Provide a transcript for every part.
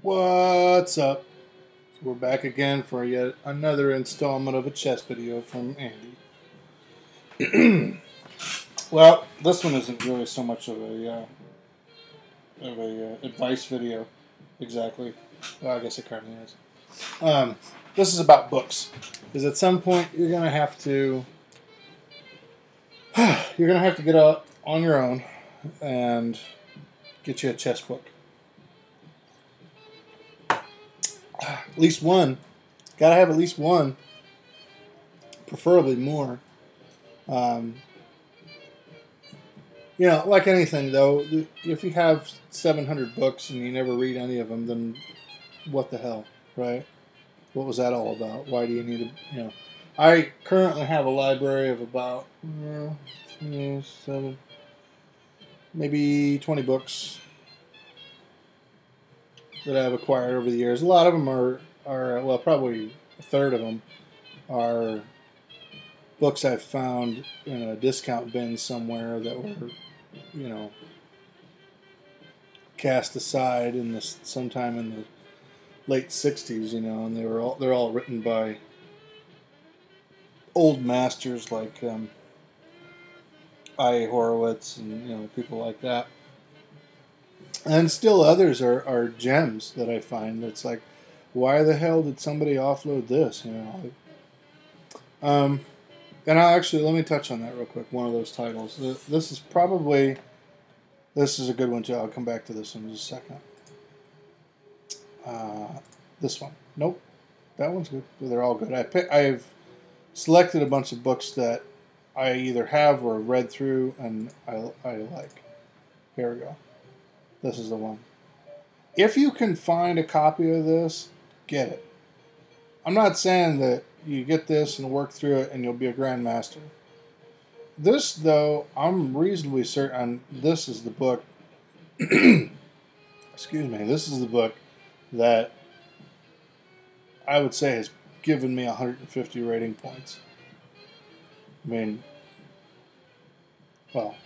What's up? We're back again for yet another installment of a chess video from Andy. Well, this one isn't really so much of a advice video, exactly. Well, I guess it kind of is. This is about books, because at some point you're gonna have to get out on your own and get you a chess book. At least one. Gotta have at least one. Preferably more. Like anything though, if you have 700 books and you never read any of them, then what the hell, right? What was that all about? Why do you need to, I currently have a library of about, maybe 20 books that I've acquired over the years. A lot of them are well, probably a third of them are books I've found in a discount bin somewhere that were, cast aside in this sometime in the late '60s, and they're all written by old masters like I.A. Horowitz and people like that. And still others are gems that I find. It's like, why the hell did somebody offload this? And let me touch on that real quick. One of those titles. This is a good one too. I'll come back to this one in just a second. This one. Nope. That one's good. They're all good. I've selected a bunch of books that I either have or read through and I like. Here we go. This is the one. If you can find a copy of this, get it. I'm not saying that you get this and work through it and you'll be a grandmaster. This, though, I'm reasonably certain this is the book. Excuse me. This is the book that I would say has given me 150 rating points. I mean, well,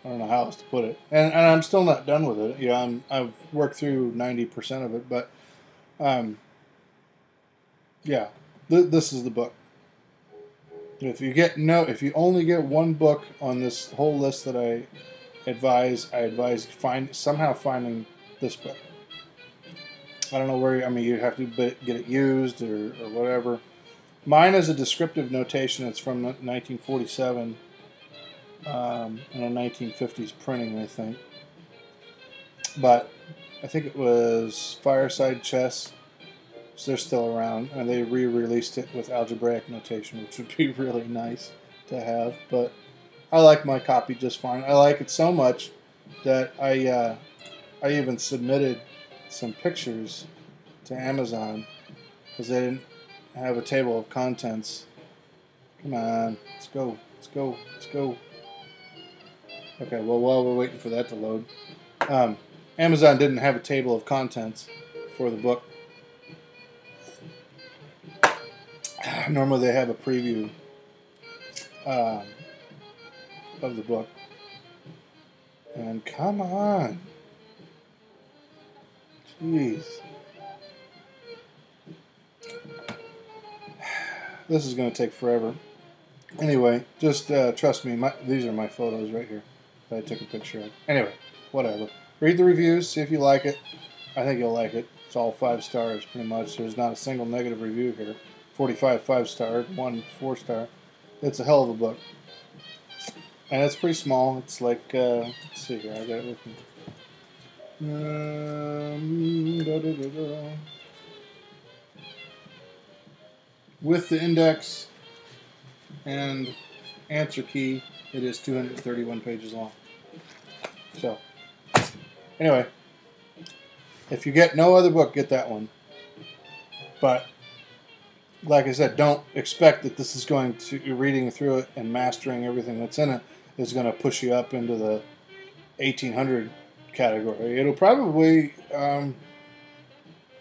I don't know how else to put it, and I'm still not done with it. I've worked through 90% of it, but this is the book. If you only get one book on this whole list that I advise finding this book. I don't know where. You have to get it used or whatever. Mine is a descriptive notation. It's from 1947. In a 1950s printing, I think. But I think it was Fireside Chess. So they're still around, and they re-released it with algebraic notation, which would be really nice to have. But I like my copy just fine. I like it so much that I even submitted some pictures to Amazon because they didn't have a table of contents. Come on, let's go. Okay, well, while we're waiting for that to load, Amazon didn't have a table of contents for the book. Normally they have a preview of the book. And come on. Jeez. This is going to take forever. Anyway, just trust me, these are my photos right here that I took a picture of. Anyway, whatever. Read the reviews, see if you like it. I think you'll like it. It's all 5 stars, pretty much. There's not a single negative review here. 45 5-star, 1 4-star. It's a hell of a book. And it's pretty small. It's like, let's see here, I got it with me. With the index and answer key, it is 231 pages long. So, anyway, if you get no other book, get that one. But, like I said, don't expect that this is going to, reading through it and mastering everything that's in it is going to push you up into the 1800 category. It'll probably,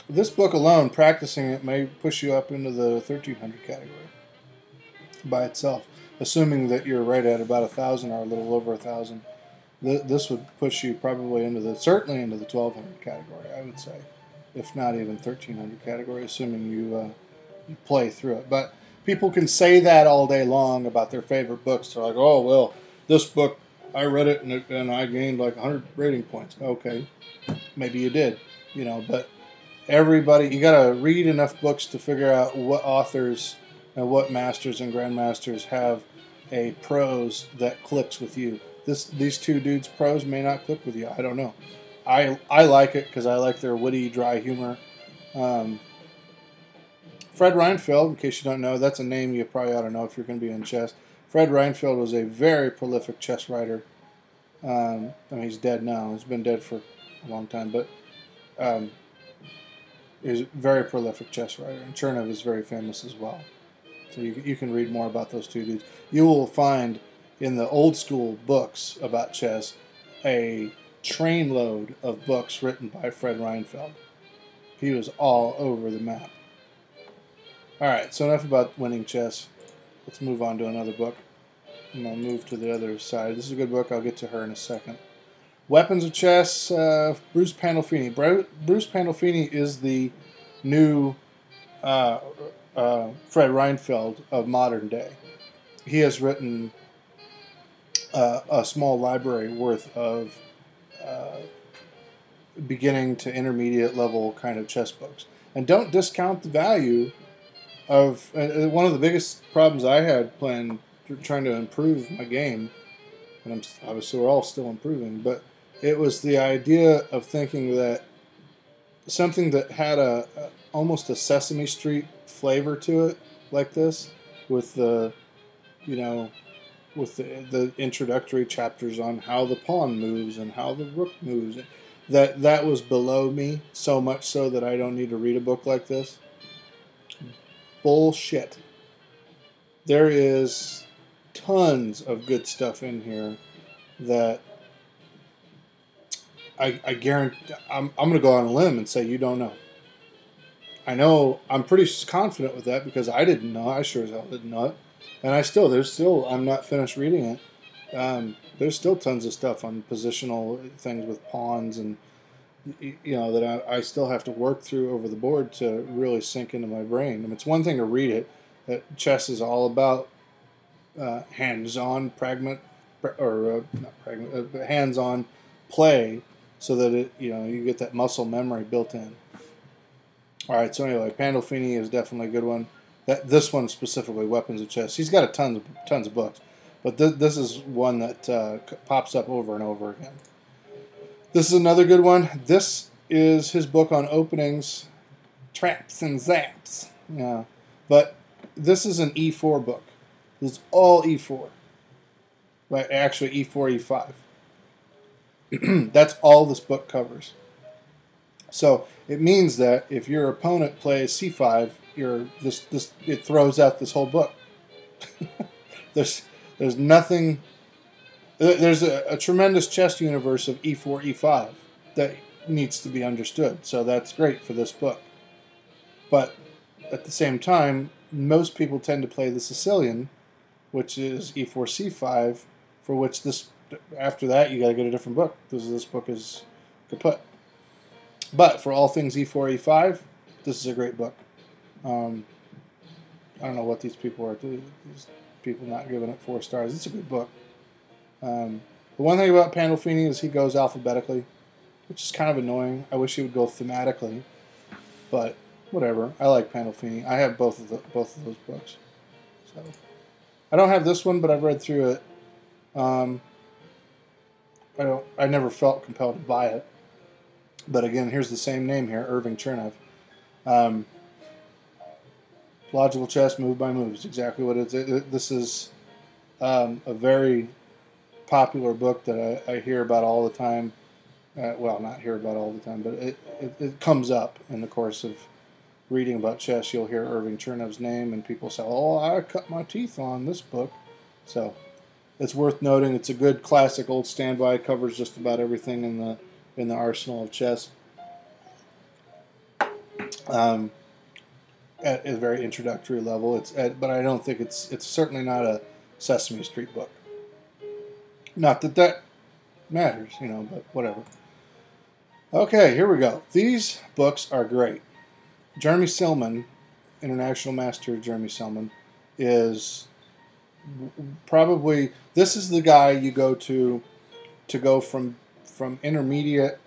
this book alone, practicing it, may push you up into the 1300 category by itself, assuming that you're right at about 1,000 or a little over 1,000. This would push you probably certainly into the 1,200 category, I would say. if not even 1,300 category, assuming you play through it. But people can say that all day long about their favorite books. They're like, oh, well, this book, I read it and I gained like 100 rating points. Okay, maybe you did, but everybody, you got to read enough books to figure out what authors and what masters and grandmasters have a prose that clicks with you. These two dudes' prose may not click with you. I don't know. I like it because I like their witty, dry humor. Fred Reinfeld, in case you don't know, that's a name you probably ought to know if you're going to be in chess. Fred Reinfeld was a very prolific chess writer. I mean, he's dead now. He's been dead for a long time, but he's a very prolific chess writer. And Chernev is very famous as well. So you can read more about those two dudes. You will find in the old school books about chess a trainload of books written by Fred Reinfeld. He was all over the map. Alright, so enough about winning chess. Let's move on to another book. I'm going to move to the other side. This is a good book. I'll get to her in a second. Weapons of Chess, Bruce Pandolfini. Bruce Pandolfini is the new Fred Reinfeld of modern day. He has written a small library worth of beginning to intermediate level kind of chess books. And don't discount the value of one of the biggest problems I had trying to improve my game, and obviously we're all still improving, but it was the idea of thinking that something that had almost a Sesame Street flavor to it, like this, with the introductory chapters on how the pawn moves and how the rook moves, that was below me, so much so that I don't need to read a book like this. Bullshit. There is tons of good stuff in here that I guarantee. I'm going to go on a limb and say you don't know. I know. I'm pretty confident with that because I didn't know. I sure as hell didn't know it, and I'm not finished reading it. There's still tons of stuff on positional things with pawns and that I still have to work through over the board to really sink into my brain. I mean, it's one thing to read it. That chess is all about hands-on hands-on play, so that you get that muscle memory built in. All right, so anyway, Pandolfini is definitely a good one. This one specifically, Weapons of Chess. He's got tons of books, but this is one that pops up over and over again. This is another good one. This is his book on openings, traps and zaps. Yeah, but this is an E4 book. This is all E4. Right, actually E4, E5. That's all this book covers. So it means that if your opponent plays C5, it throws out this whole book. There's nothing. There's a tremendous chess universe of E4, E5 that needs to be understood. So that's great for this book. But at the same time, most people tend to play the Sicilian, which is E4, C5, for which after that you got to get a different book. This book is kaput. But for all things E4, E5, this is a great book. I don't know what these people are doing. These people not giving it 4 stars. It's a good book. The one thing about Pandolfini is he goes alphabetically, which is kind of annoying. I wish he would go thematically, but whatever. I like Pandolfini. I have both of those books. So I don't have this one, but I've read through it. I never felt compelled to buy it. But again, here's the same name here, Irving Chernev. Logical chess, move by move, is exactly what it is. This is a very popular book that I hear about all the time. Well, not hear about all the time, but it comes up in the course of reading about chess. You'll hear Irving Chernev's name, and people say, "Oh, I cut my teeth on this book." So it's worth noting. It's a good classic old standby. It covers just about everything in the arsenal of chess. At a very introductory level, but I don't think it's certainly not a Sesame Street book. Not that matters, but whatever. Okay, here we go. These books are great. Jeremy Silman, International Master Jeremy Silman, is probably, this is the guy you go to go from intermediate,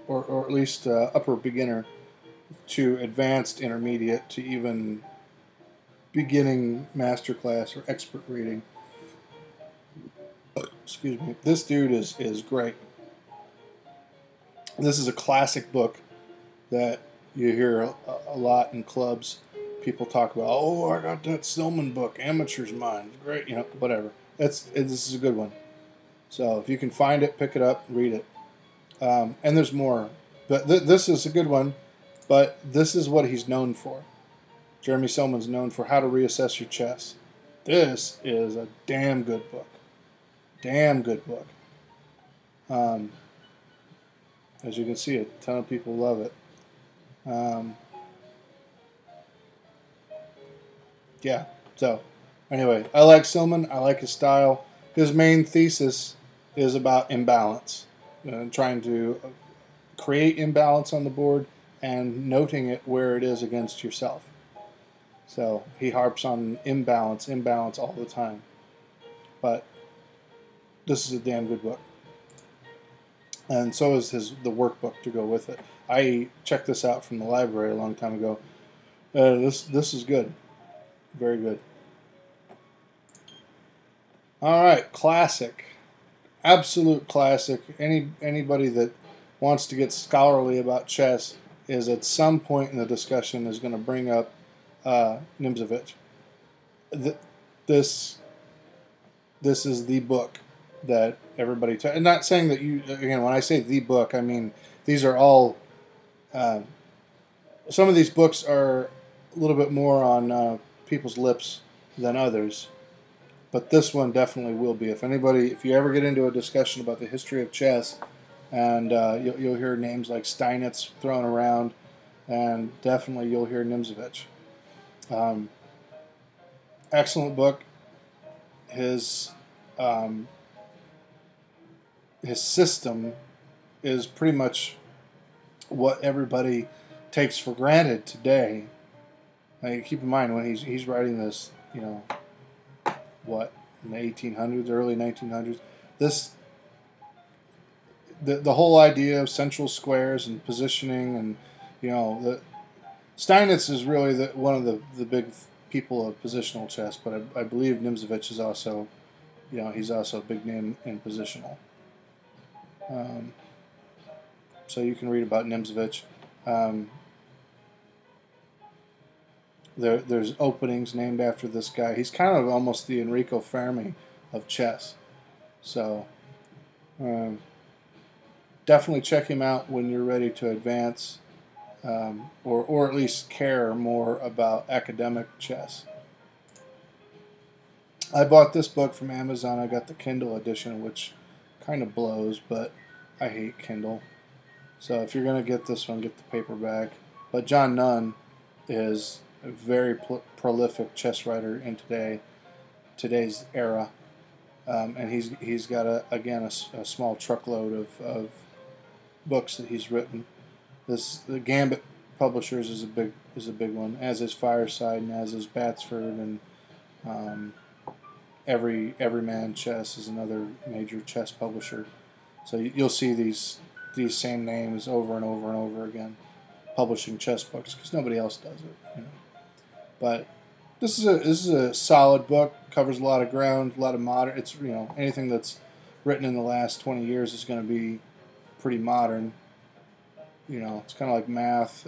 or at least upper beginner, to advanced intermediate, to even beginning masterclass or expert reading. Excuse me. This dude is great. This is a classic book that you hear a lot in clubs. People talk about, oh, I got that Stillman book, Amateur's Mind. Great, whatever. This is a good one. So if you can find it, pick it up, read it. And there's more. But this is a good one. But this is what he's known for. Jeremy Silman's known for how to reassess your chess. This is a damn good book. Damn good book. As you can see, a ton of people love it. Yeah, so anyway, I like Silman. I like his style. His main thesis is about imbalance, trying to create imbalance on the board and noting it where it is against yourself. So he harps on imbalance all the time. But this is a damn good book. And so is the workbook to go with it. I checked this out from the library a long time ago. This is good. Very good. All right, classic. Absolute classic. Anybody that wants to get scholarly about chess is at some point in the discussion is going to bring up Nimzovich. This is the book that everybody. And not saying that you, again, when I say the book, I mean these are all. Some of these books are a little bit more on people's lips than others, but this one definitely will be. If you ever get into a discussion about the history of chess, and you'll hear names like Steinitz thrown around, and definitely you'll hear Nimzovich. Excellent book. His system is pretty much what everybody takes for granted today. Keep in mind when he's writing this, what, in the 1800s, early 1900s, the whole idea of central squares and positioning, and Steinitz is really one of the big people of positional chess, but I believe Nimzovich is also, he's also a big name in positional. So you can read about Nimzovich. There's openings named after this guy. He's kind of almost the Enrico Fermi of chess. So definitely check him out when you're ready to advance, or at least care more about academic chess. I bought this book from Amazon. I got the Kindle edition, which kind of blows, but I hate Kindle. So if you're going to get this one, get the paperback. But John Nunn is a very prolific chess writer in today's era, and he's got a small truckload of books that he's written. The Gambit Publishers is a big one, as is Fireside, and as is Batsford, and Everyman Chess is another major chess publisher. So you'll see these same names over and over and over again, publishing chess books, because nobody else does it. But this is a solid book. Covers a lot of ground, a lot of modern. It's anything that's written in the last 20 years is going to be pretty modern. It's kind of like math.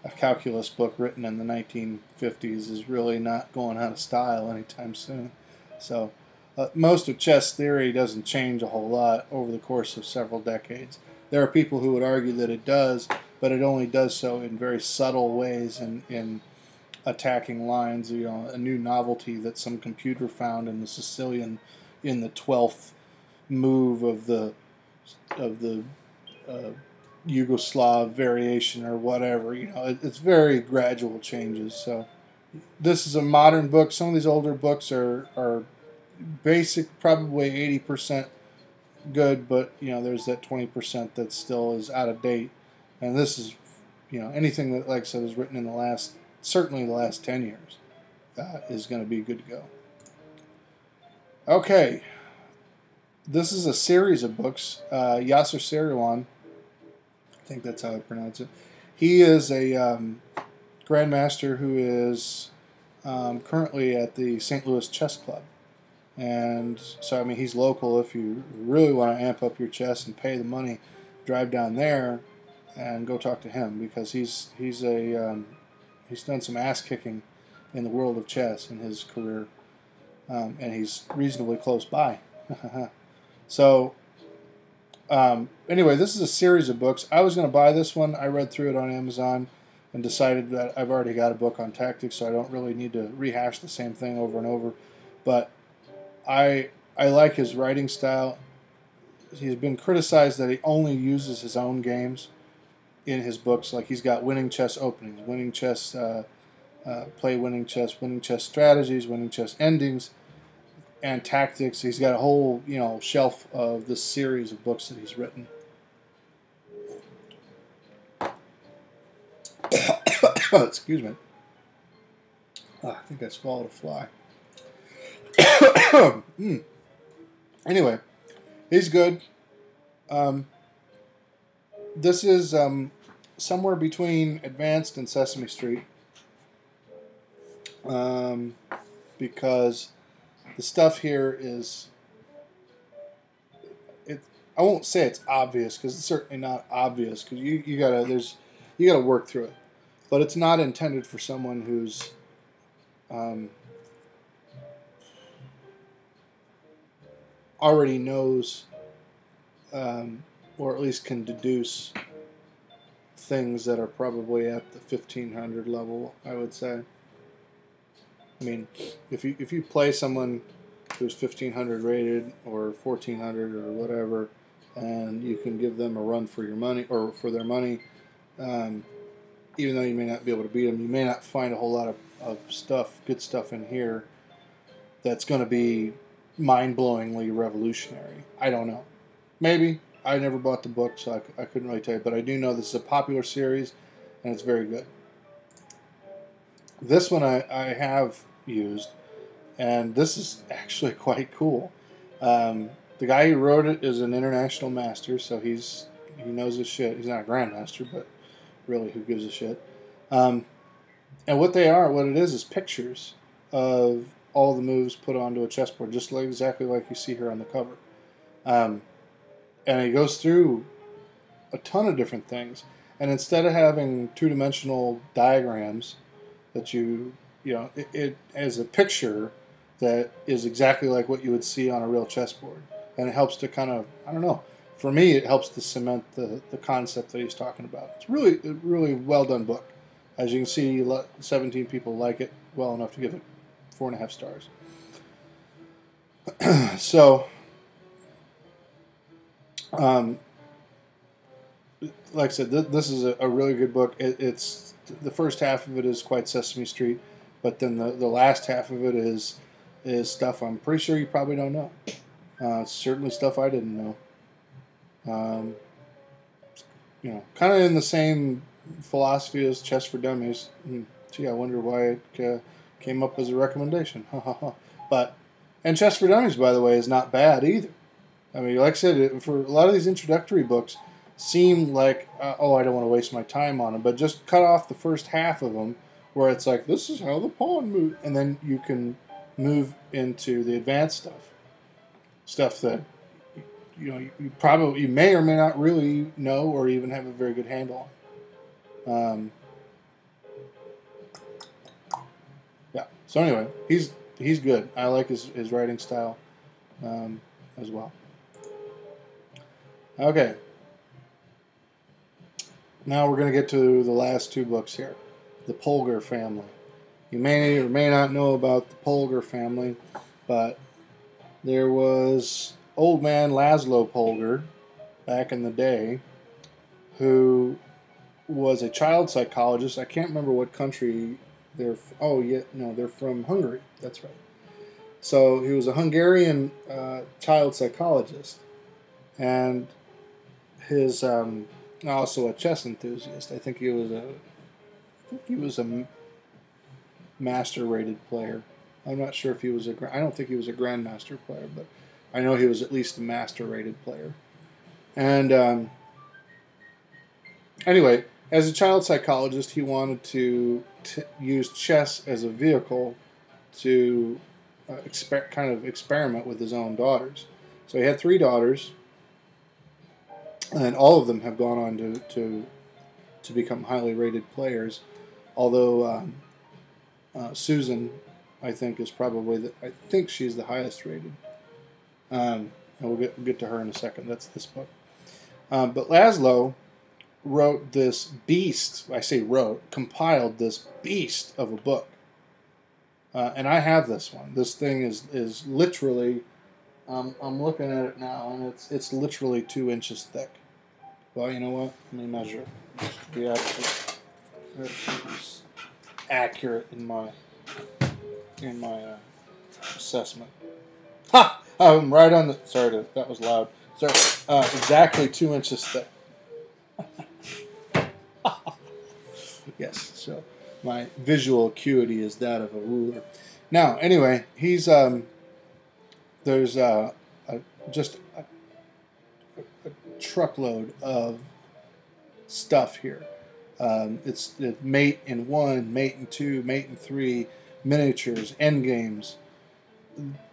A calculus book written in the 1950s is really not going out of style anytime soon. So most of chess theory doesn't change a whole lot over the course of several decades. There are people who would argue that it does, but it only does so in very subtle ways, in attacking lines. A new novelty that some computer found in the Sicilian in the 12th move of the Yugoslav variation or whatever. It's very gradual changes. So this is a modern book. Some of these older books are basic, probably 80% good, but there's that 20% that still is out of date, and this is anything that, like I said, is written in certainly the last 10 years is going to be good to go. Okay, this is a series of books. Yasser Seirawan, I think that's how I pronounce it. He is a grandmaster who is currently at the St. Louis Chess Club. And so, I mean, he's local. If you really want to amp up your chess and pay the money, drive down there and go talk to him, because he's done some ass kicking in the world of chess in his career, and he's reasonably close by. So, anyway, this is a series of books. I was going to buy this one. I read through it on Amazon and decided that I've already got a book on tactics, so I don't really need to rehash the same thing over and over. But I like his writing style. He's been criticized that he only uses his own games in his books. Like, he's got winning chess openings, winning chess winning chess strategies, winning chess endings, and tactics. He's got a whole shelf of this series of books that he's written. Excuse me. I think I swallowed a fly. Anyway, he's good. This is somewhere between Advanced and Sesame Street, because the stuff here is, I won't say it's obvious, because it's certainly not obvious, because you gotta work through it, but it's not intended for someone who's already knows, or at least can deduce things that are probably at the 1500 level, I would say. I mean, if you play someone who's 1500 rated or 1400 or whatever, and you can give them a run for your money, or for their money, even though you may not be able to beat them, you may not find a whole lot of good stuff in here that's going to be mind-blowingly revolutionary. I don't know. Maybe. I never bought the book, so I couldn't really tell you. But I do know this is a popular series, and it's very good. This one I have used, and this is actually quite cool. The guy who wrote it is an international master, so he knows his shit. He's not a grandmaster, but really, who gives a shit? And what it is pictures of all the moves put onto a chessboard, just exactly like you see here on the cover. And he goes through a ton of different things. And instead of having two-dimensional diagrams that it has a picture that is exactly like what you would see on a real chessboard. And it helps to kind of, I don't know, for me it helps to cement the concept that he's talking about. It's really a really well done book. As you can see, 17 people like it well enough to give it 4.5 stars. So, like I said, this is a really good book. It's the first half of it is quite Sesame Street, but then the last half of it is stuff I'm pretty sure you probably don't know. Certainly stuff I didn't know. Kind of in the same philosophy as Chess for Dummies. Gee, I wonder why it came up as a recommendation. And Chess for Dummies, by the way, is not bad either. I mean, like I said, for a lot of these introductory books, seem like, I don't want to waste my time on them, but just cut off the first half of them, where it's like, this is how the pawn moves, and then you can move into the advanced stuff that you may or may not really know or even have a very good handle on. Yeah. So anyway, he's good. I like his writing style as well. Okay. Now we're going to get to the last two books here. The Polgar family. You may or may not know about the Polgar family, but there was old man Laszlo Polgar back in the day who was a child psychologist. I can't remember what country they're from Hungary. That's right. So he was a Hungarian child psychologist, and his also a chess enthusiast. I think he was a master rated player. I'm not sure if he was I don't think he was a grandmaster player, but I know he was at least a master rated player. And anyway, as a child psychologist, he wanted to use chess as a vehicle to kind of experiment with his own daughters. So he had 3 daughters, and all of them have gone on to become highly rated players. Although Susan, I think, is probably I think she's the highest rated. And we'll get to her in a second. That's this book. But Laszlo wrote this beast. I say wrote, compiled this beast of a book. And I have this one. This thing is literally. I'm looking at it now, and it's literally 2 inches thick. Well, you know what? Let me measure it. Just to be accurate in my assessment. Ha! I'm right on the. Sorry, that was loud. Sorry. Exactly 2 inches thick. Yes. So my visual acuity is that of a ruler. Now, anyway, he's there's just a truckload of stuff here. It's mate in 1, mate in 2, mate in 3, miniatures, end games.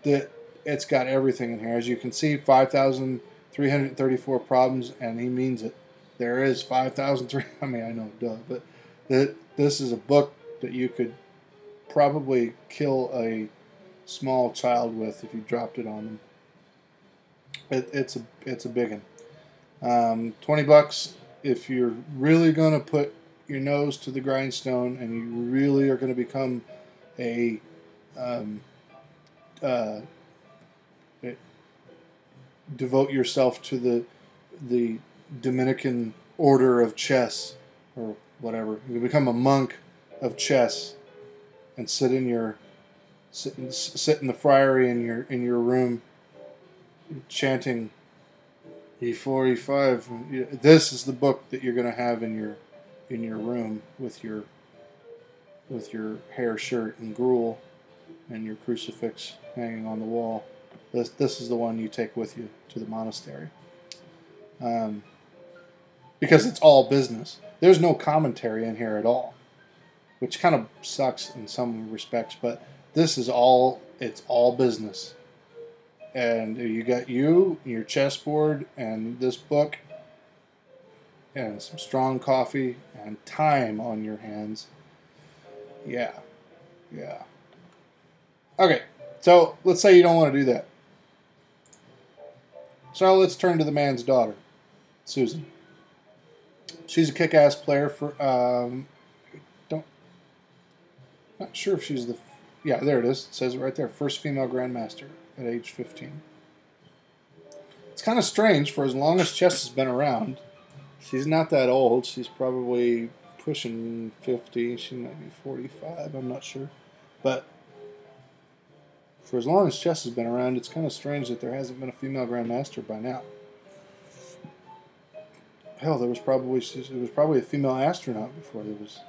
It's got everything in here. As you can see, 5,334 problems, and he means it. There is 5,003. I mean, I know, duh, but this is a book that you could probably kill a small child with if you dropped it on them. It's a big one. $20 if you're really going to put your nose to the grindstone and you really are going to become a devote yourself to the Dominican order of chess or whatever. You become a monk of chess and sit in the friary in your room chanting E4, E5. This is the book that you're going to have in your room with your hair shirt and gruel and your crucifix hanging on the wall. This is the one you take with you to the monastery. Because it's all business. There's no commentary in here at all, which kind of sucks in some respects, but this is it's all business. And you got your chessboard, and this book, and some strong coffee, and time on your hands. Yeah. Okay, so let's say you don't want to do that. So let's turn to the man's daughter, Susan. She's a kick-ass player for, not sure if she's yeah, there it is. It says it right there. First female grandmaster at age 15. It's kind of strange for as long as chess has been around. She's not that old. She's probably pushing 50. She might be 45. I'm not sure. But for as long as chess has been around, it's kind of strange that there hasn't been a female grandmaster by now. Hell, it was probably a female astronaut before there was.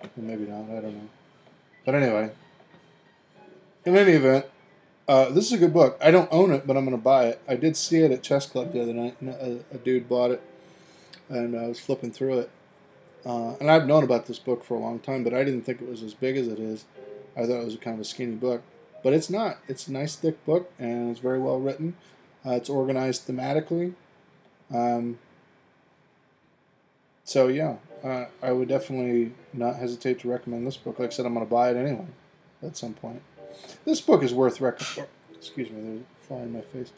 Well, maybe not. I don't know. But anyway, in any event, this is a good book. I don't own it, but I'm going to buy it. I did see it at Chess Club the other night. And a dude bought it, and I was flipping through it. And I've known about this book for a long time, but I didn't think it was as big as it is. I thought it was kind of a skinny book. But it's not. It's a nice, thick book, and it's very well written. It's organized thematically. So, yeah, I would definitely not hesitate to recommend this book. Like I said, I'm going to buy it anyway at some point. This book is worth excuse me, there's a fly in my face.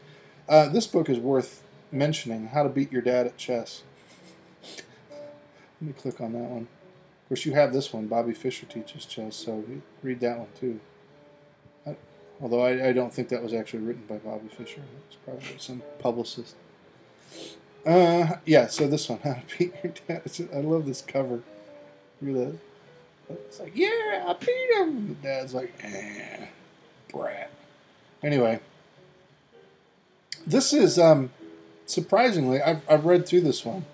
This book is worth mentioning, How to Beat Your Dad at Chess. Let me click on that one. Of course, you have this one. Bobby Fischer teaches chess, so read that one too. Although I don't think that was actually written by Bobby Fischer. It was probably some publicist. Yeah, so this one, How to Beat Your Dad. I love this cover. Look at that. It's like, yeah, I beat him. The dad's like, brat. Anyway, this is surprisingly, I've read through this one.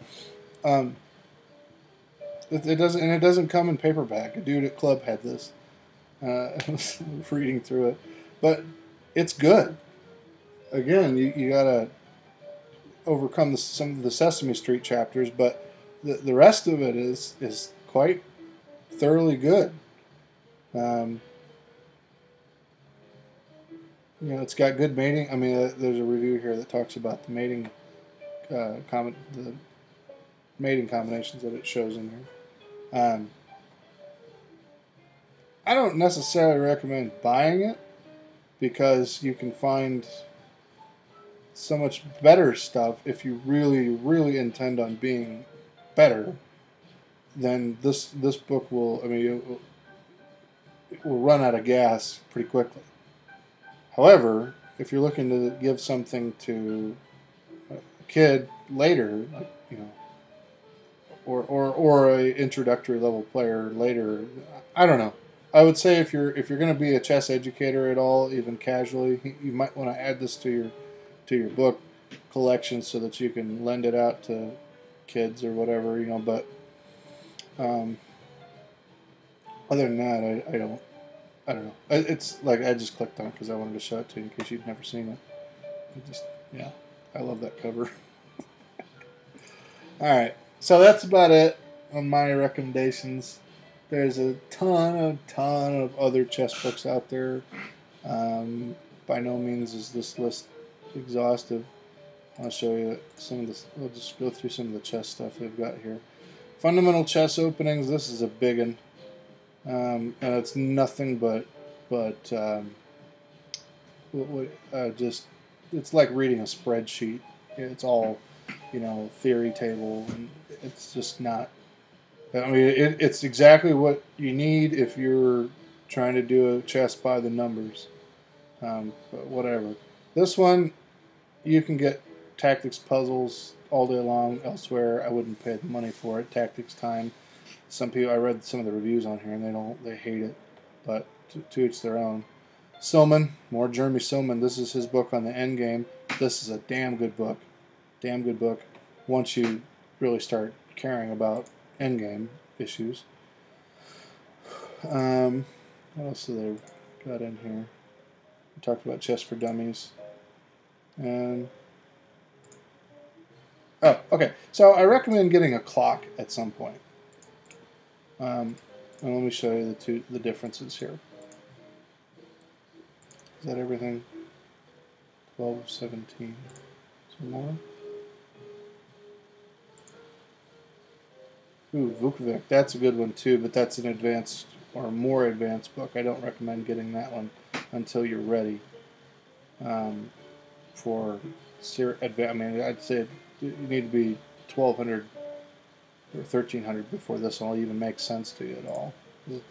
Um, it doesn't come in paperback. A dude at club had this. Reading through it, but it's good. Again, you gotta overcome some of the Sesame Street chapters, but the rest of it is quite thoroughly good. Um, it's got good mating. I mean, there's a review here that talks about the mating the mating combinations that it shows in here. I don't necessarily recommend buying it because you can find so much better stuff if you really, really intend on being better. Then this book will. I mean, it will run out of gas pretty quickly. However, if you're looking to give something to a kid later, like, or a introductory level player later, I don't know. I would say if you're going to be a chess educator at all, even casually, you might want to add this to your book collection so that you can lend it out to kids or whatever, But other than that, I don't know. It's like I just clicked on it because I wanted to show it to you in case you'd never seen it. I love that cover. All right, so that's about it on my recommendations. There's a ton of other chess books out there. By no means is this list exhaustive. I'll show you some of this. We'll just go through some of the chess stuff they've got here. Fundamental Chess Openings. This is a big one, and it's nothing but just it's like reading a spreadsheet. It's all theory table, and it's just not. I mean, it's exactly what you need if you're trying to do a chess by the numbers. But whatever. This one, you can get tactics puzzles all day long elsewhere. I wouldn't pay the money for it. Tactics Time. Some people, I read some of the reviews on here, and they hate it. But to each their own. Silman, more Jeremy Silman. This is his book on the endgame. This is a damn good book. Damn good book. Once you really start caring about endgame issues. What else have they got in here? We talked about Chess for Dummies. And okay. So I recommend getting a clock at some point. And let me show you the differences here. Is that everything? 12 of 17. Some more. Ooh, Vukovic. That's a good one too, but that's an advanced or more advanced book. I don't recommend getting that one until you're ready. For I mean, I'd say you need to be 1,200 or 1,300 before this will even make sense to you at all.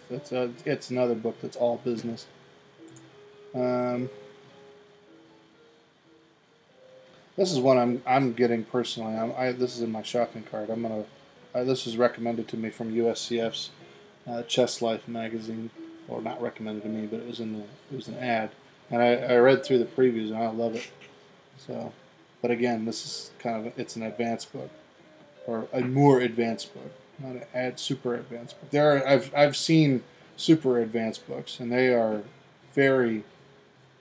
It's another book that's all business. This is one I'm getting personally. This is in my shopping cart. This was recommended to me from USCF's Chess Life magazine, or not recommended to me, but it was an ad, and I read through the previews and I love it. So, but again, this is it's an advanced book, or a more advanced book, not an super advanced book. I've seen super advanced books, and they are very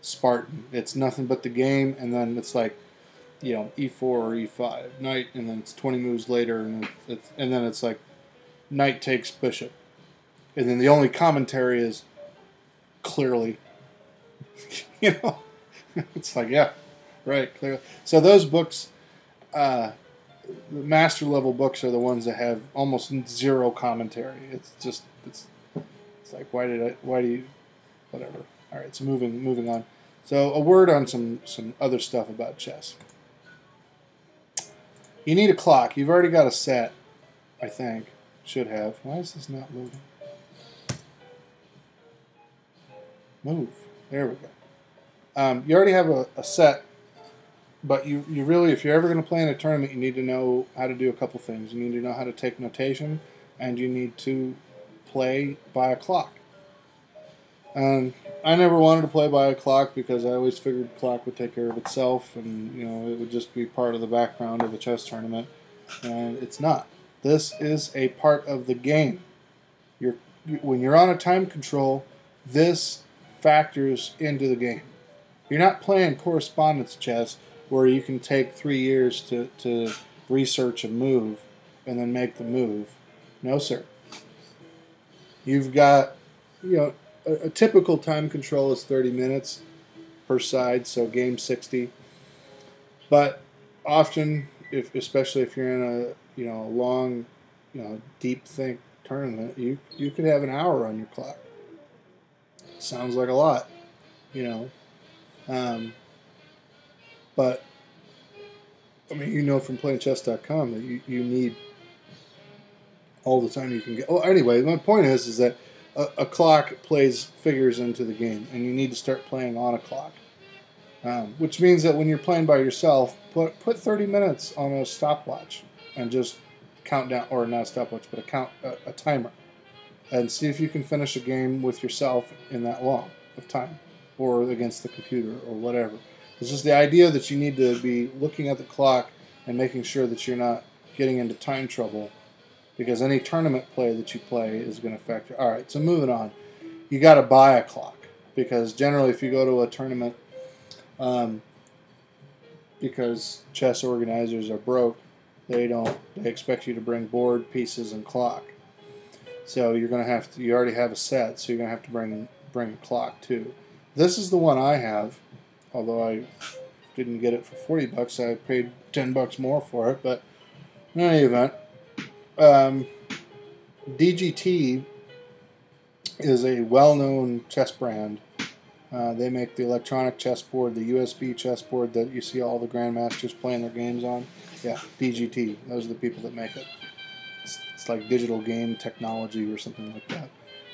Spartan. It's nothing but the game, and then it's like, E4 or E5 knight, and then it's 20 moves later, and then it's like knight takes bishop, and then the only commentary is clearly, it's like, yeah, right, clearly. So those books, the master level books are the ones that have almost zero commentary. It's like, why do you, whatever. All right, so moving on. So a word on some other stuff about chess. You need a clock. You've already got a set, I think. Should have. Why is this not moving? Move. There we go. You already have a set, but you really, if you're ever going to play in a tournament, you need to know how to do a couple things. You need to know how to take notation, and you need to play by a clock. And I never wanted to play by a clock because I always figured the clock would take care of itself, and it would just be part of the background of a chess tournament. And it's not. This is a part of the game. When you're on a time control, this factors into the game. You're not playing correspondence chess where you can take 3 years to research a move and then make the move. No, sir. You've got, a typical time control is 30 minutes per side, so game 60. But often, especially if you're in a long, deep think tournament, you could have an hour on your clock. Sounds like a lot, but I mean, from playingchess.com that you need all the time you can get. Oh, anyway, my point is that a clock figures into the game, and you need to start playing on a clock. Which means that when you're playing by yourself, put 30 minutes on a stopwatch and just count down, or not a stopwatch, but a timer, and see if you can finish a game with yourself in that long of time, or against the computer, or whatever. It's just the idea that you need to be looking at the clock and making sure that you're not getting into time trouble, because any tournament play that you play is going to affect you. All right, so moving on. You got to buy a clock, because generally if you go to a tournament, because chess organizers are broke, they expect you to bring board, pieces, and clock. So you're going to have to, you already have a set, so you're going to have to bring a clock too. This is the one I have, although I didn't get it for $40. I paid $10 more for it, but in any event, DGT is a well-known chess brand. They make the electronic chessboard, the USB chessboard that you see all the grandmasters playing their games on. Yeah, DGT. Those are the people that make it. It's like digital game technology or something like that.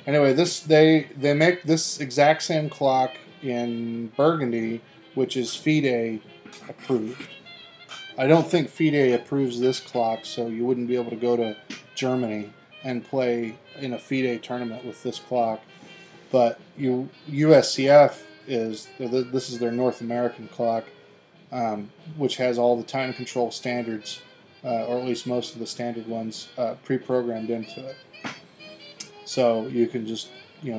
Anyway, they make this exact same clock in Burgundy, which is FIDE approved. I don't think FIDE approves this clock, so you wouldn't be able to go to Germany and play in a FIDE tournament with this clock. But USCF this is their North American clock, which has all the time control standards, or at least most of the standard ones, pre-programmed into it. So you can just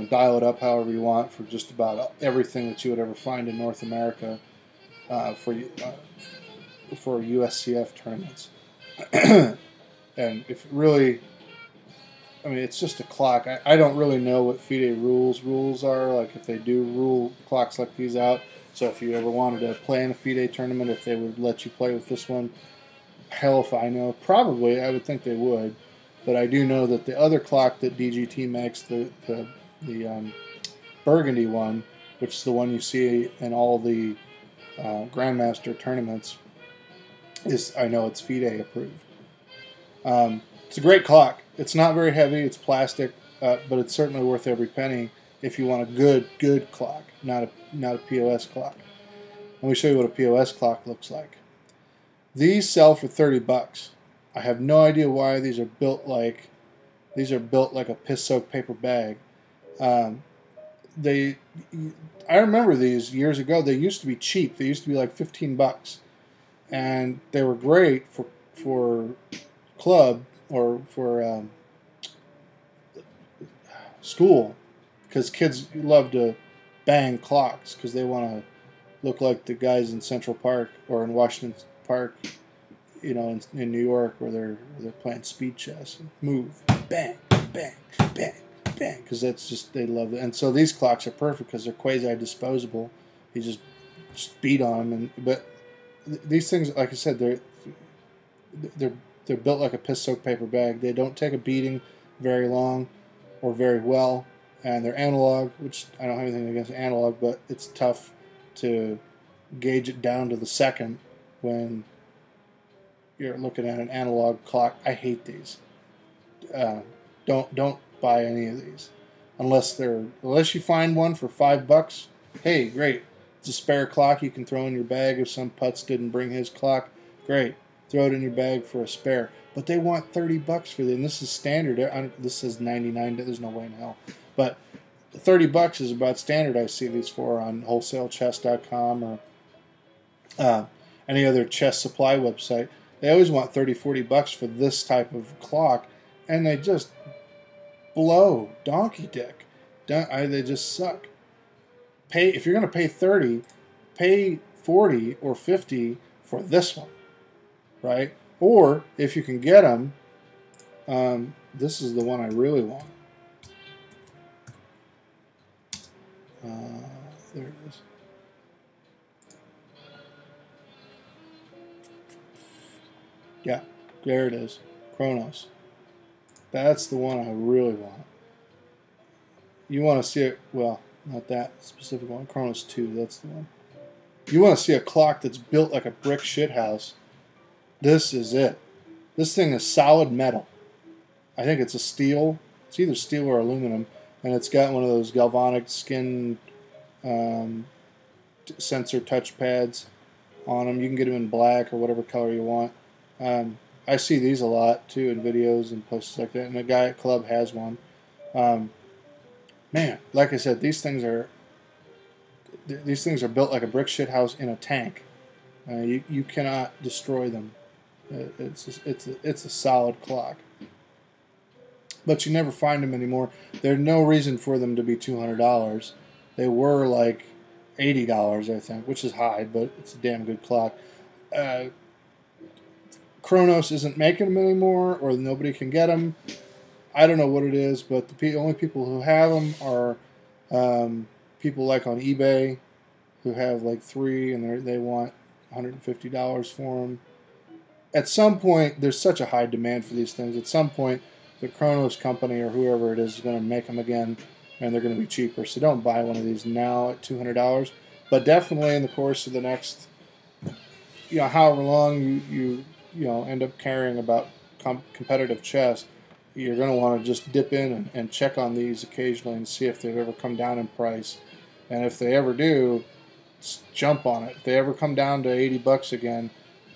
dial it up however you want for just about everything that you would ever find in North America for USCF tournaments. And if really, it's just a clock. I don't really know what FIDE rules are, like if they do rule clocks like these out. So if you ever wanted to play in a FIDE tournament, if they would let you play with this one, hell if I know. Probably, I would think they would. But I do know that the other clock that DGT makes, the Burgundy one, which is the one you see in all the Grandmaster tournaments, I know it's FIDE approved. It's a great clock. It's not very heavy. It's plastic, but it's certainly worth every penny if you want a good clock, not a POS clock. Let me show you what a POS clock looks like. These sell for $30. I have no idea why these are built like a piss-soaked paper bag. I remember these years ago. They used to be cheap. They used to be like $15, and they were great for club or for school, because kids love to bang clocks because they want to look like the guys in Central Park or in Washington Park, in New York, where they're playing speed chess. Move, bang, bang, bang, bang, because that's just, they love it. And so these clocks are perfect because they're quasi-disposable. You just beat on them. But these things, like I said, they're built like a piss-soaked paper bag. They don't take a beating very long or very well, and they're analog, which I don't have anything against analog, but it's tough to gauge it down to the second when you're looking at an analog clock. I hate these. Don't buy any of these unless you find one for $5. Hey, great! It's a spare clock you can throw in your bag if some putz didn't bring his clock. Great, throw it in your bag for a spare. But they want $30 for them. This is standard. This says $99. There's no way in hell. But $30 is about standard. I see these for on wholesale.chess.com or any other chess supply website. They always want $30-40 for this type of clock, and they just blow donkey dick. They just suck. If you're going to pay 30, pay 40 or 50 for this one, right? Or if you can get them, this is the one I really want. There it is. Yeah, there it is. Chronos. That's the one I really want. You want to see it, well, not that specific one. Chronos 2, that's the one. You want to see a clock that's built like a brick shithouse. This is it. This thing is solid metal. I think it's a steel. It's either steel or aluminum. And it's got one of those galvanic skin sensor touch pads on them. You can get them in black or whatever color you want. I see these a lot too in videos and places like that. And the guy at Club has one. Man, like I said, these things are built like a brick shit house in a tank. You cannot destroy them. It's a solid clock. But you never find them anymore. There's no reason for them to be $200. They were like $80, I think, which is high, but it's a damn good clock. Chronos isn't making them anymore, or nobody can get them. I don't know what it is, but the only people who have them are people like on eBay who have like 3 and they want $150 for them. At some point, there's such a high demand for these things. At some point, the Chronos company or whoever it is going to make them again, and they're going to be cheaper. So don't buy one of these now at $200. But definitely in the course of the next, however long you end up caring about competitive chess, you're going to want to just dip in and check on these occasionally and see if they've ever come down in price. And if they ever do, jump on it. If they ever come down to $80 again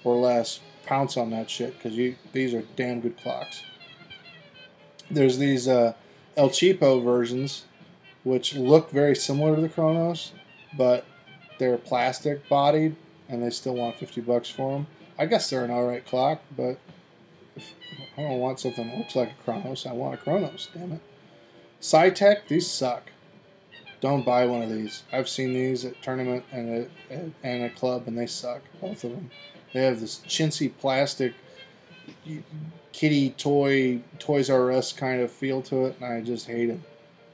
or less, pounce on that shit, because these are damn good clocks. There's these El Cheapo versions, which look very similar to the Chronos, but they're plastic bodied, and they still want $50 for them. I guess they're an alright clock, but if I don't want something that looks like a Chronos, I want a Chronos, damn it. Cytec, these suck. Don't buy one of these. I've seen these at tournament and at club, and they suck, both of them. They have this chintzy plastic kitty Toys R Us kind of feel to it, and I just hate it.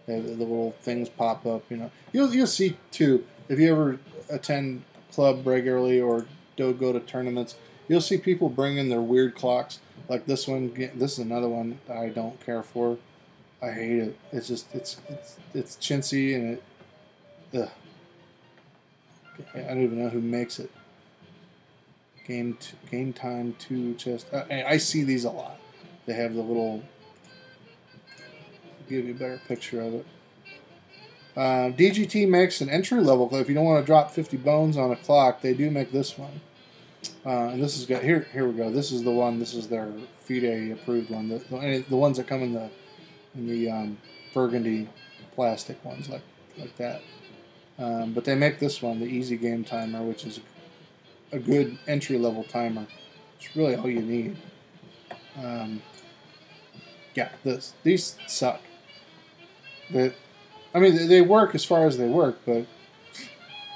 The little things pop up, You'll see too, if you ever attend club regularly or go to tournaments, you'll see people bring in their weird clocks. Like this one. This is another one that I don't care for. I hate it. It's just it's chintzy and it. Ugh. I don't even know who makes it. Game Time 2 chest. I see these a lot. They have the little. Give you a better picture of it. DGT makes an entry level. If you don't want to drop 50 bones on a clock, they do make this one. And this is got here we go. This is the one. This is their FIDE approved one. The ones that come in the burgundy plastic ones like that. But they make this one, the Easy Game Timer, which is a good entry level timer. It's really all you need. Yeah, these suck. They work as far as they work, but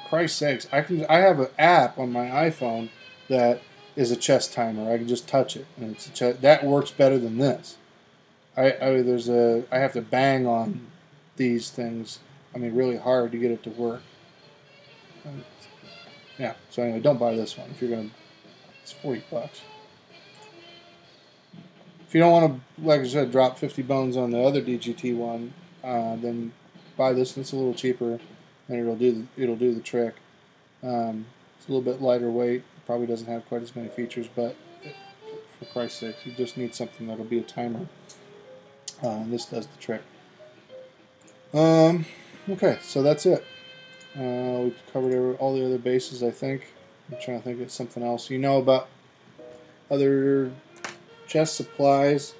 Christ's sakes, I have an app on my iPhone that is a chess timer. I can just touch it, and it's that works better than this. I have to bang on these things. Really hard to get it to work. Yeah. So anyway, don't buy this one if you're gonna. It's $40. If you don't want to, like I said, drop 50 bones on the other DGT one, then buy this one. It's a little cheaper, and it'll do the trick. It's a little bit lighter weight. Probably doesn't have quite as many features, but for Christ's sake, you just need something that'll be a timer. And this does the trick. Okay, so that's it. We've covered all the other bases, I think. I'm trying to think of something else. About other chess supplies.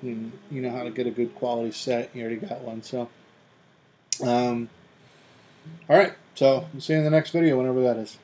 You know how to get a good quality set. You already got one, so All right, so we'll see you in the next video, whenever that is.